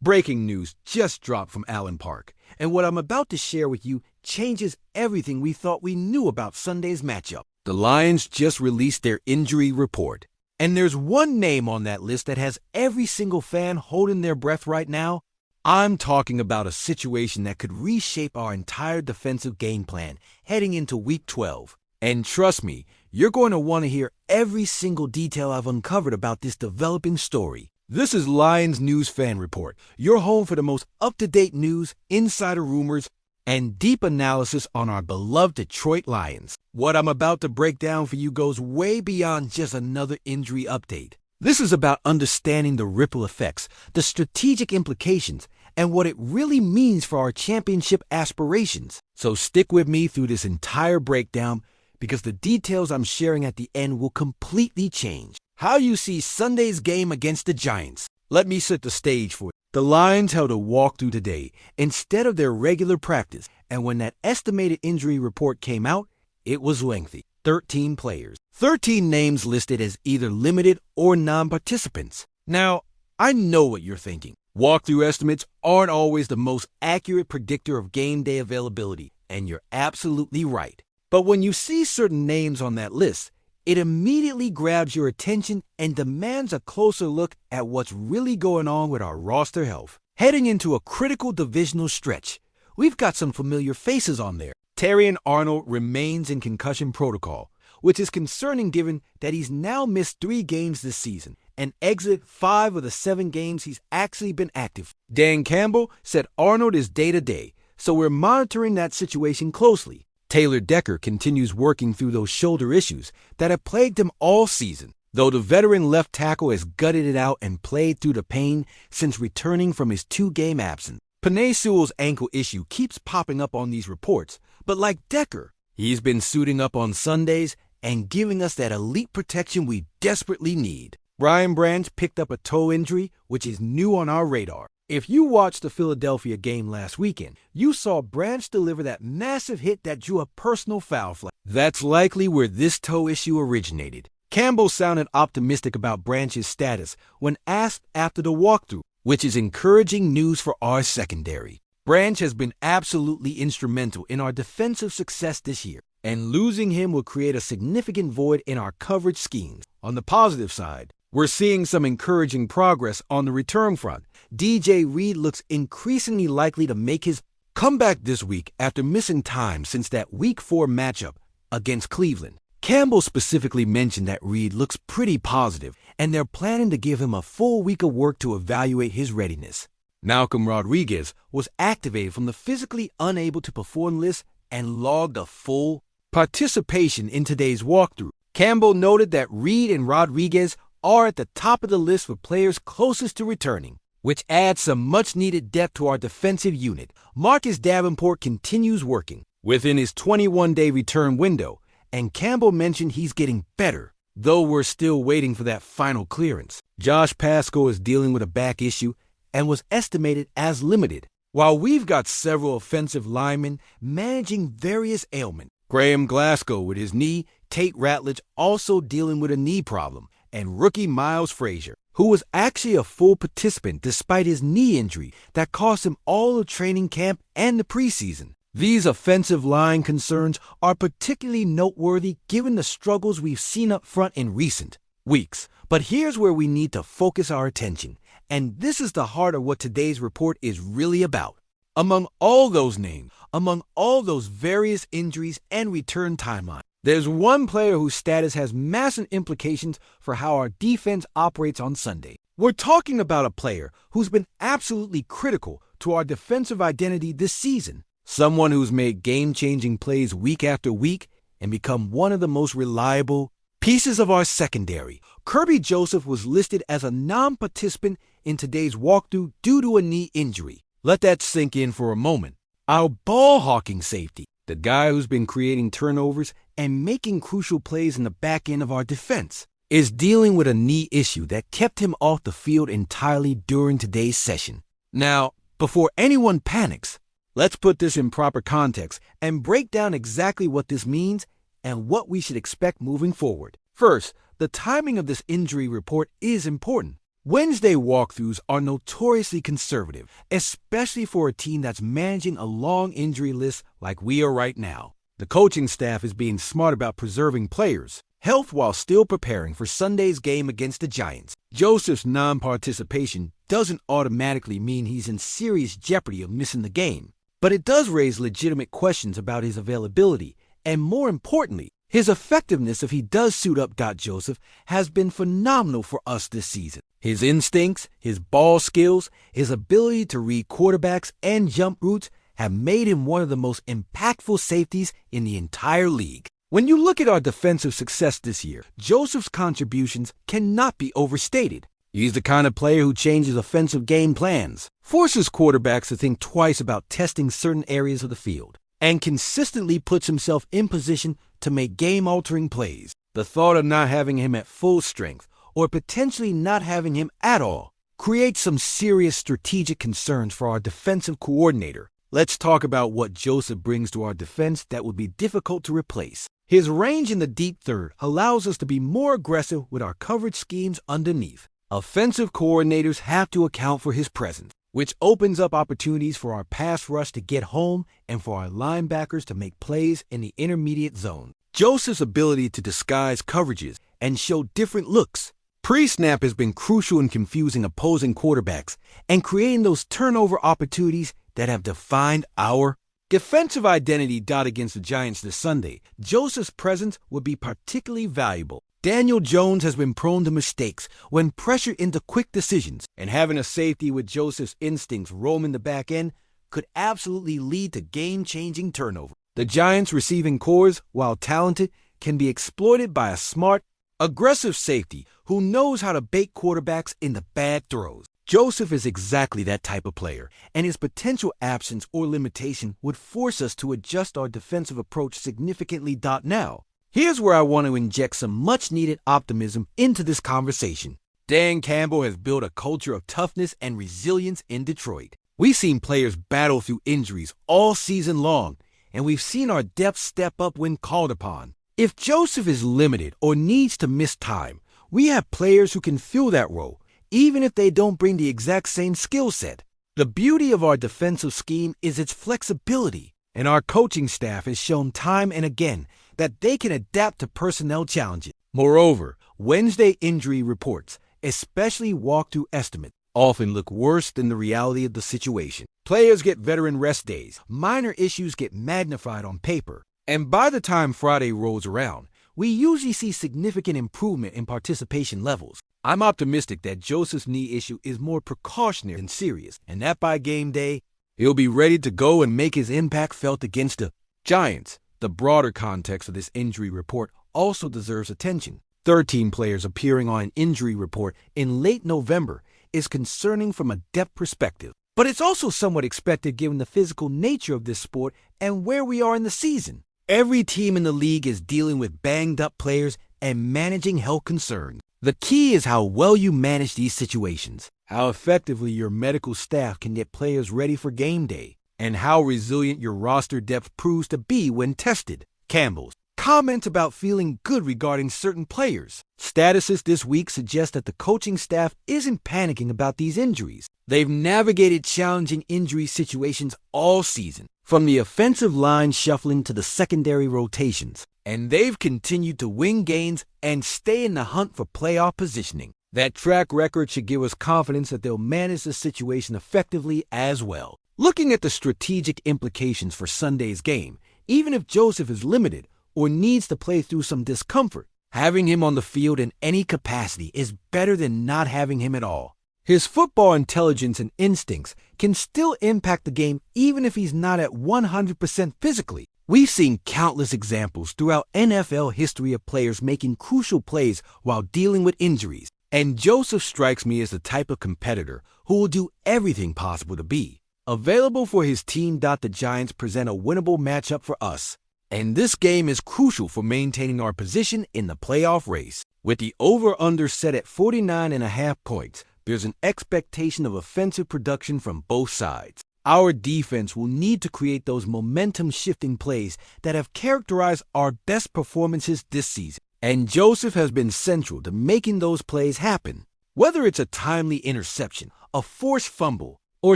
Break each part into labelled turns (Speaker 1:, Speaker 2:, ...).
Speaker 1: Breaking news just dropped from Allen Park, and what I'm about to share with you changes everything we thought we knew about Sunday's matchup. The Lions just released their injury report, and there's one name on that list that has every single fan holding their breath right now. I'm talking about a situation that could reshape our entire defensive game plan heading into Week 12. And trust me, you're going to want to hear every single detail I've uncovered about this developing story. This is Lions News Fan Report, your home for the most up-to-date news, insider rumors, and deep analysis on our beloved Detroit Lions. What I'm about to break down for you goes way beyond just another injury update. This is about understanding the ripple effects, the strategic implications, and what it really means for our championship aspirations. So stick with me through this entire breakdown, because the details I'm sharing at the end will completely change how you see Sunday's game against the Giants. Let me set the stage for you. The Lions held a walkthrough today instead of their regular practice, and when that estimated injury report came out, it was lengthy. 13 players. 13 names listed as either limited or non-participants. Now, I know what you're thinking. Walkthrough estimates aren't always the most accurate predictor of game day availability, and you're absolutely right. But when you see certain names on that list, it immediately grabs your attention and demands a closer look at what's really going on with our roster health. Heading into a critical divisional stretch, we've got some familiar faces on there. Terrion Arnold remains in concussion protocol, which is concerning given that he's now missed 3 games this season and exited 5 of the 7 games he's actually been active. Dan Campbell said Arnold is day-to-day, so we're monitoring that situation closely. Taylor Decker continues working through those shoulder issues that have plagued him all season, though the veteran left tackle has gutted it out and played through the pain since returning from his 2-game absence. Penei Sewell's ankle issue keeps popping up on these reports, but like Decker, he's been suiting up on Sundays and giving us that elite protection we desperately need. Brian Branch picked up a toe injury, which is new on our radar. If you watched the Philadelphia game last weekend, you saw Branch deliver that massive hit that drew a personal foul flag. That's likely where this toe issue originated. Campbell sounded optimistic about Branch's status when asked after the walkthrough, which is encouraging news for our secondary. Branch has been absolutely instrumental in our defensive success this year, and losing him will create a significant void in our coverage schemes. On the positive side, we're seeing some encouraging progress on the return front. DJ Reed looks increasingly likely to make his comeback this week after missing time since that Week 4 matchup against Cleveland. Campbell specifically mentioned that Reed looks pretty positive, and they're planning to give him a full week of work to evaluate his readiness. Malcolm Rodriguez was activated from the physically unable to perform list and logged a full participation in today's walkthrough. Campbell noted that Reed and Rodriguez are at the top of the list for players closest to returning, which adds some much-needed depth to our defensive unit. Marcus Davenport continues working within his 21-day return window, and Campbell mentioned he's getting better, though we're still waiting for that final clearance. Josh Pascal is dealing with a back issue and was estimated as limited, while we've got several offensive linemen managing various ailments. Graham Glasgow with his knee, Tate Ratledge also dealing with a knee problem, and rookie Miles Frazier, who was actually a full participant despite his knee injury that cost him all of training camp and the preseason. These offensive line concerns are particularly noteworthy given the struggles we've seen up front in recent weeks. But here's where we need to focus our attention, and this is the heart of what today's report is really about. Among all those names, among all those various injuries and return timelines, there's one player whose status has massive implications for how our defense operates on Sunday. We're talking about a player who's been absolutely critical to our defensive identity this season. Someone who's made game-changing plays week after week and become one of the most reliable pieces of our secondary. Kirby Joseph was listed as a non-participant in today's walkthrough due to a knee injury. Let that sink in for a moment. Our ball-hawking safety, the guy who's been creating turnovers and making crucial plays in the back end of our defense, is dealing with a knee issue that kept him off the field entirely during today's session. Now, before anyone panics, let's put this in proper context and break down exactly what this means and what we should expect moving forward. First, the timing of this injury report is important. Wednesday walkthroughs are notoriously conservative, especially for a team that's managing a long injury list like we are right now. The coaching staff is being smart about preserving players' health while still preparing for Sunday's game against the Giants. Joseph's non-participation doesn't automatically mean he's in serious jeopardy of missing the game, but it does raise legitimate questions about his availability and, more importantly, his effectiveness if he does suit up. Joseph has been phenomenal for us this season. His instincts, his ball skills, his ability to read quarterbacks and jump routes have made him one of the most impactful safeties in the entire league. When you look at our defensive success this year, Joseph's contributions cannot be overstated. He's the kind of player who changes offensive game plans, forces quarterbacks to think twice about testing certain areas of the field, and consistently puts himself in position to make game-altering plays. The thought of not having him at full strength, or potentially not having him at all, creates some serious strategic concerns for our defensive coordinator. Let's talk about what Joseph brings to our defense that would be difficult to replace. His range in the deep third allows us to be more aggressive with our coverage schemes underneath. Offensive coordinators have to account for his presence, which opens up opportunities for our pass rush to get home and for our linebackers to make plays in the intermediate zone. Joseph's ability to disguise coverages and show different looks pre-snap has been crucial in confusing opposing quarterbacks and creating those turnover opportunities that have defined our defensive identity. Against the Giants this Sunday, Joseph's presence would be particularly valuable. Daniel Jones has been prone to mistakes when pressured into quick decisions, and having a safety with Joseph's instincts roaming the back end could absolutely lead to game-changing turnover. The Giants' receiving cores, while talented, can be exploited by a smart, aggressive safety who knows how to bait quarterbacks into bad throws. Joseph is exactly that type of player, and his potential absence or limitation would force us to adjust our defensive approach significantly. Now, here's where I want to inject some much-needed optimism into this conversation. Dan Campbell has built a culture of toughness and resilience in Detroit. We've seen players battle through injuries all season long, and we've seen our depth step up when called upon. If Joseph is limited or needs to miss time, we have players who can fill that role, even if they don't bring the exact same skill set. The beauty of our defensive scheme is its flexibility, and our coaching staff has shown time and again that they can adapt to personnel challenges. Moreover, Wednesday injury reports, especially walkthrough estimates, often look worse than the reality of the situation. Players get veteran rest days, minor issues get magnified on paper, and by the time Friday rolls around, we usually see significant improvement in participation levels. I'm optimistic that Joseph's knee issue is more precautionary than serious, and that by game day, he'll be ready to go and make his impact felt against the Giants. The broader context of this injury report also deserves attention. 13 players appearing on an injury report in late November is concerning from a depth perspective, but it's also somewhat expected given the physical nature of this sport and where we are in the season. Every team in the league is dealing with banged-up players and managing health concerns. The key is how well you manage these situations, how effectively your medical staff can get players ready for game day, and how resilient your roster depth proves to be when tested. Campbell's comments about feeling good regarding certain players' statuses this week suggest that the coaching staff isn't panicking about these injuries. They've navigated challenging injury situations all season, from the offensive line shuffling to the secondary rotations, and they've continued to win games and stay in the hunt for playoff positioning. That track record should give us confidence that they'll manage the situation effectively as well. Looking at the strategic implications for Sunday's game, even if Joseph is limited or needs to play through some discomfort, having him on the field in any capacity is better than not having him at all. His football intelligence and instincts can still impact the game even if he's not at 100% physically. We've seen countless examples throughout NFL history of players making crucial plays while dealing with injuries, and Joseph strikes me as the type of competitor who will do everything possible to be available for his team. The Giants present a winnable matchup for us, and this game is crucial for maintaining our position in the playoff race. With the over-under set at 49.5 points, there's an expectation of offensive production from both sides. Our defense will need to create those momentum-shifting plays that have characterized our best performances this season, and Joseph has been central to making those plays happen. Whether it's a timely interception, a forced fumble, or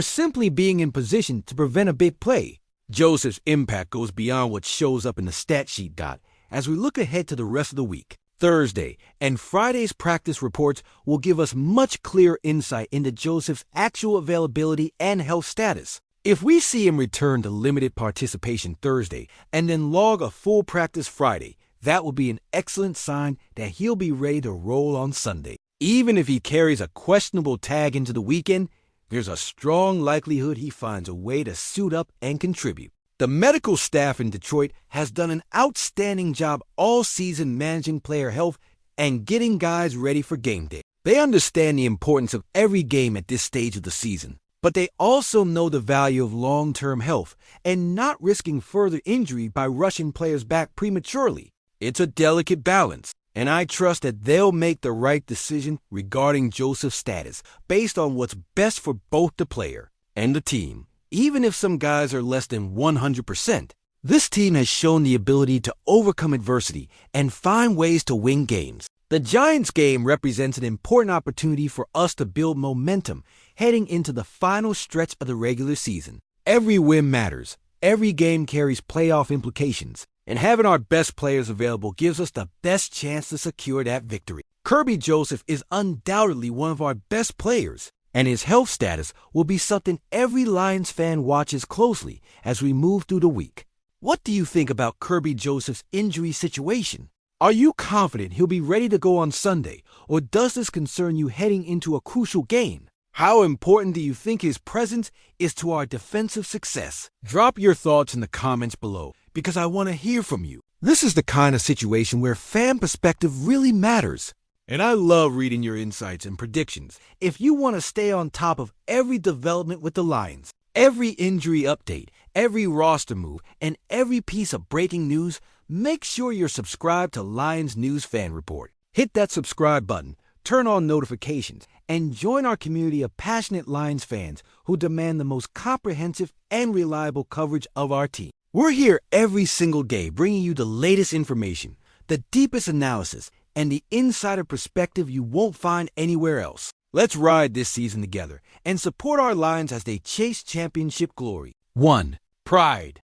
Speaker 1: simply being in position to prevent a big play, Joseph's impact goes beyond what shows up in the stat sheet dot. As we look ahead to the rest of the week, Thursday and Friday's practice reports will give us much clearer insight into Joseph's actual availability and health status. If we see him return to limited participation Thursday and then log a full practice Friday, that will be an excellent sign that he'll be ready to roll on Sunday. Even if he carries a questionable tag into the weekend, there's a strong likelihood he finds a way to suit up and contribute. The medical staff in Detroit has done an outstanding job all season managing player health and getting guys ready for game day. They understand the importance of every game at this stage of the season, but they also know the value of long-term health and not risking further injury by rushing players back prematurely. It's a delicate balance, and I trust that they'll make the right decision regarding Joseph's status based on what's best for both the player and the team. Even if some guys are less than 100%, this team has shown the ability to overcome adversity and find ways to win games. The Giants game represents an important opportunity for us to build momentum heading into the final stretch of the regular season. Every win matters. Every game carries playoff implications, and having our best players available gives us the best chance to secure that victory. Kerby Joseph is undoubtedly one of our best players, and his health status will be something every Lions fan watches closely as we move through the week. What do you think about Kerby Joseph's injury situation? Are you confident he'll be ready to go on Sunday, or does this concern you heading into a crucial game? How important do you think his presence is to our defensive success? Drop your thoughts in the comments below, because I want to hear from you. This is the kind of situation where fan perspective really matters. And I love reading your insights and predictions. If you want to stay on top of every development with the Lions, every injury update, every roster move, and every piece of breaking news, make sure you're subscribed to Lions News Fan Report. Hit that subscribe button, turn on notifications, and join our community of passionate Lions fans who demand the most comprehensive and reliable coverage of our team. We're here every single day bringing you the latest information, the deepest analysis, and the insider perspective you won't find anywhere else. Let's ride this season together and support our Lions as they chase championship glory. 1. Pride.